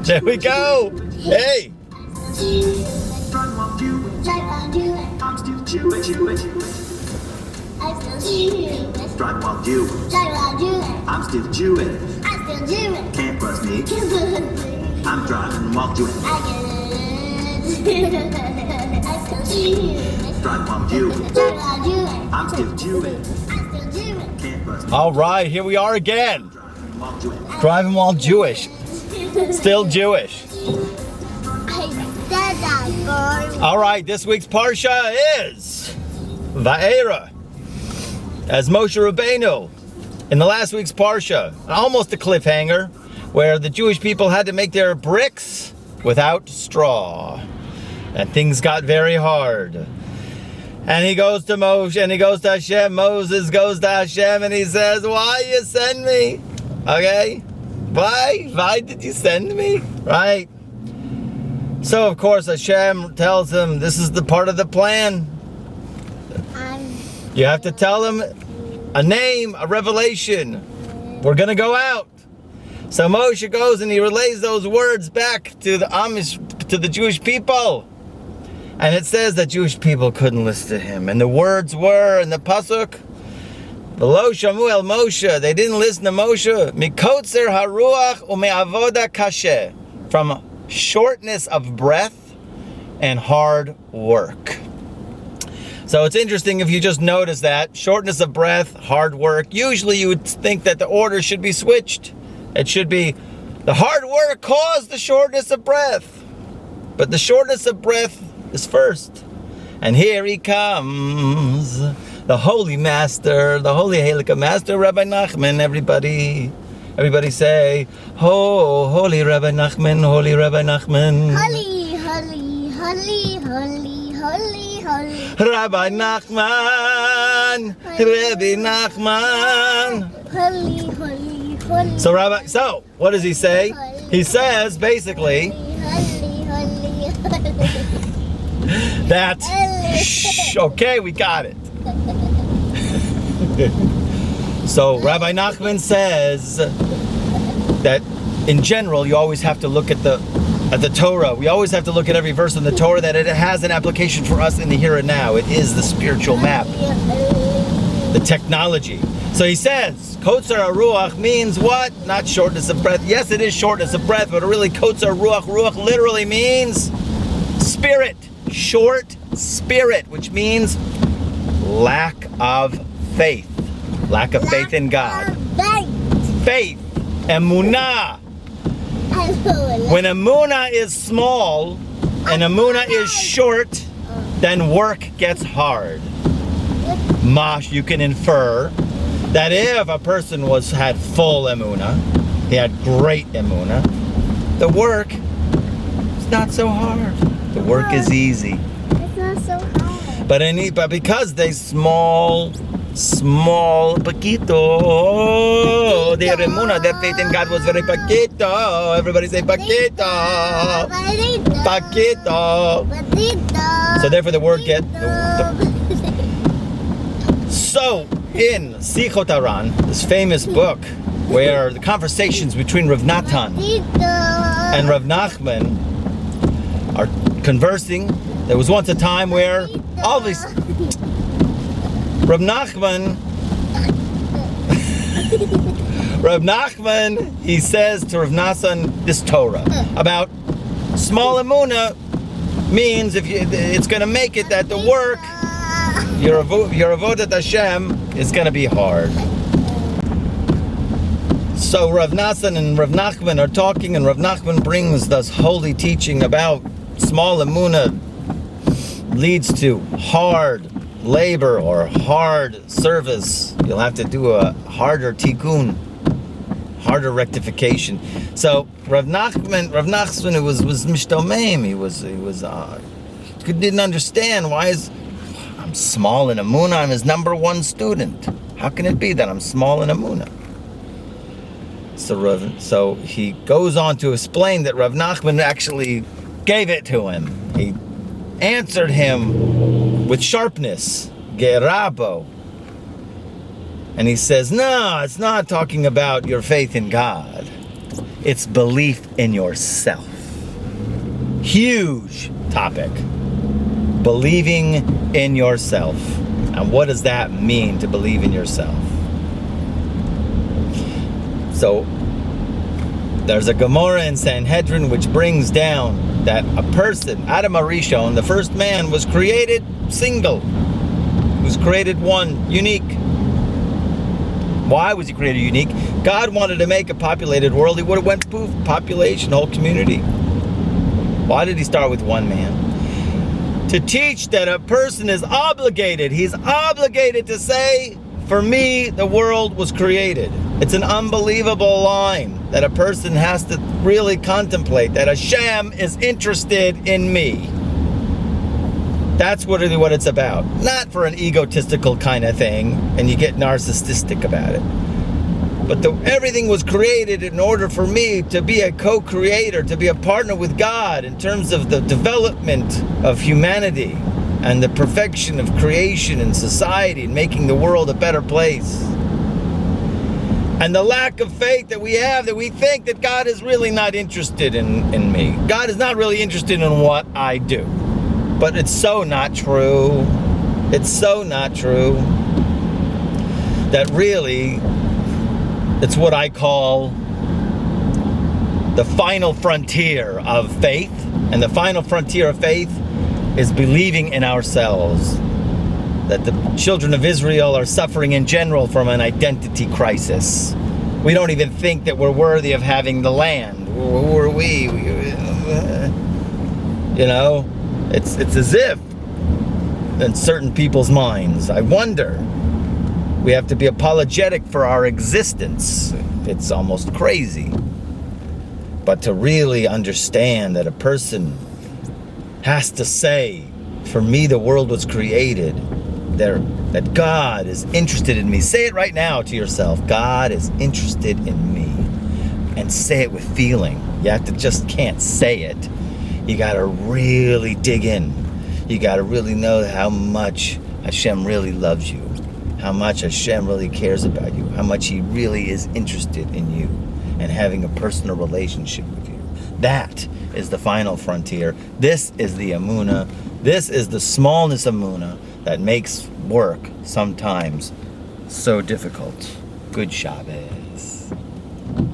There we go. Hey. I'm still Jewish. I'm still Jewish. Can't bust me. I'm driving while Jewish. I'm still Jewish. Can't bust me. All right, here we are again. Driving while Jewish. Still Jewish. All right, this week's Parsha is Va'eira. As Moshe Rabbeinu, in the last week's Parsha, almost a cliffhanger, where the Jewish people had to make their bricks without straw. And things got very hard. And he goes to Moshe, and he goes to Hashem. Moses goes to Hashem, and he says, why you send me? Okay? Why? Why did you send me? Right? So, of course, Hashem tells him, this is the part of the plan. You have to tell him a name, a revelation. We're going to go out. So Moshe goes and he relays those words back to the Amish, to the Jewish people. And it says that Jewish people couldn't listen to him. And the words were, in the Pasuk, V'lo shamu el Moshe, they didn't listen to Moshe. Mikotzer haruach ume'avoda kashe, from shortness of breath and hard work. So it's interesting if you just notice that. Shortness of breath, hard work. Usually you would think that the order should be switched. It should be, the hard work caused the shortness of breath. But the shortness of breath is first. And here he comes. The Holy Master, the Holy Halakha Master, Rabbi Nachman, everybody. Everybody say, oh, Holy Rabbi Nachman, Holy Rabbi Nachman. Holy, holy, holy, holy, holy, holy. Rabbi Nachman, Rabbi Nachman. Holy, holy, holy. So what does he say? He says, basically, Holy, holy, holy. that, okay, we got it. So Rabbi Nachman says that in general, you always have to look at the Torah. We always have to look at every verse in the Torah that it has an application for us in the here and now. It is the spiritual map, the technology. So he says, Kotzer Ruach means what? Not shortness of breath. Yes, it is shortness of breath, but really Kotzer Ruach. Ruach literally means spirit, short spirit, which means lack of faith. Lack of faith in God. Faith. Emunah. When emunah is small and emunah is short, then work gets hard. Mosh, you can infer that if a person had full emunah, he had great emunah, the work is not so hard. The work is easy. It's not so hard. But because they small, paquito, their emunah, their faith in God was very paquito. Everybody say paquito. Paquito. So therefore the word So in Sichot Aran, this famous book, where the conversations between Rav Natan and Rav Nachman are conversing, there was once a time where all these Rav Nachman, he says to Rav Natan this Torah about small emunah means it's going to make it that the work, your avodat Hashem, is going to be hard. So Rav Natan and Rav Nachman are talking, and Rav Nachman brings this holy teaching about small emunah leads to hard labor or hard service. You'll have to do a harder tikkun, harder rectification. So Rav Nachman was mishtomeim. He didn't understand why I'm small in emunah. I'm his number one student. How can it be that I'm small in emunah? So he goes on to explain that Rav Nachman actually gave it to him. He answered him with sharpness, gerabo. And he says, no, it's not talking about your faith in God. It's belief in yourself. Huge topic. Believing in yourself. And what does that mean to believe in yourself? So, there's a Gemara in Sanhedrin which brings down that a person, Adam HaRishon, the first man, was created single. He was created one, unique. Why was he created unique? God wanted to make a populated world. He would have went poof, population, whole community. Why did he start with one man? To teach that a person is obligated. He's obligated to say, for me, the world was created. It's an unbelievable line that a person has to really contemplate, that Hashem is interested in me. That's really what it's about. Not for an egotistical kind of thing, and you get narcissistic about it. But everything was created in order for me to be a co-creator, to be a partner with God in terms of the development of humanity and the perfection of creation and society and making the world a better place. And the lack of faith that we have, that we think that God is really not interested in me. God is not really interested in what I do. But it's so not true. It's so not true that really it's what I call the final frontier of faith. And the final frontier of faith is believing in ourselves. That the children of Israel are suffering in general from an identity crisis. We don't even think that we're worthy of having the land. Who are we? You know? It's as if, in certain people's minds, I wonder, we have to be apologetic for our existence. It's almost crazy. But to really understand that a person has to say, for me the world was created, that God is interested in me. Say it right now to yourself. God is interested in me. And say it with feeling. You have to just can't say it. You got to really dig in. You got to really know how much Hashem really loves you. How much Hashem really cares about you. How much He really is interested in you. And having a personal relationship with you. That is the final frontier. This is the Emunah. This is the smallness of Emunah that makes work sometimes so difficult. Good Shabbos.